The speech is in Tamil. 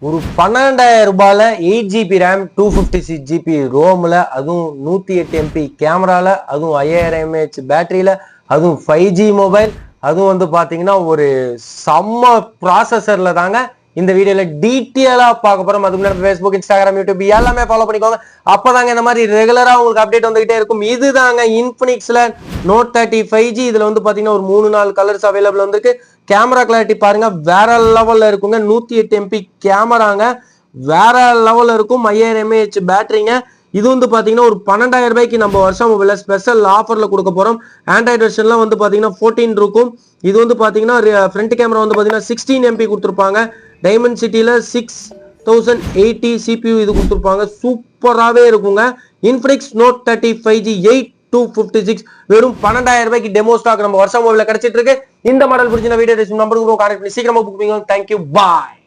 ஒரு 12,000 ரூபாயில 8 GB RAM 256 GB ரோம்ல அதுவும் 108 MP கேமரால அதுவும் 5000 mAh பேட்டரியில அதுவும் 5G மொபைல் அதுவும் வந்து பாத்தீங்கன்னா ஒரு செம்ம ப்ராசஸர்ல தாங்க இந்த வீடியோல டீட்டெயிலா பார்க்க போறோம். அதுக்கு முன்னாடி Facebook, Instagram, YouTube எல்லாமே ஃபாலோ பண்ணிக்கோங்க. அப்பதாங்க இந்த மாதிரி ரெகுலரா உங்களுக்கு அப்டேட் வந்துகிட்டே இருக்கும். இதுதாங்க இன்ஃபினிக்ஸ்ல Note 30 5G. இதுல வந்து பாத்தீங்கன்னா ஒரு 3-4 கலர்ஸ் அவைலபிள் வந்திருக்கு. கேமரா கிளாரிட்டி பாருங்க வேற லெவல்ல இருக்குங்க. 108 MP கேமராங்க வேற லெவல்ல இருக்கும். 5000 mAh பேட்டரிங்க. இது வந்து பாத்தீங்கன்னா ஒரு 12,000 ரூபாய்க்கு நம்ம வருஷம் மொபைல ஸ்பெஷல் ஆஃபர்ல கொடுக்க போறோம். ஆண்ட்ராய்டு வெர்ஷன்ல வந்து பாத்தீங்கன்னா 14 இருக்கும். இது வந்து பாத்தீங்கன்னா ஃப்ரண்ட் கேமரா வந்து பாத்தீங்கன்னா 16 MP கொடுத்துருப்பாங்க. டைமண்ட் சிட்டில 6080 CPU இது கொடுத்துருப்பாங்க. சூப்பராகவே இருக்குங்க. இன்ஃபினிக்ஸ் Note 30 5G 8256 வெறும் 12,000 ரூபாய்க்கு டெமோ ஸ்டாக் நம்ம வருஷம் மொபைல கிடைச்சிட்டு இருக்கு. இந்த மாடல் பிடிச்ச வீடியோ நம்பருக்கு கான்டாக்ட் பண்ணி சீக்கிரமா புக் பண்ணுங்க. தேங்க்யூ, பாய்.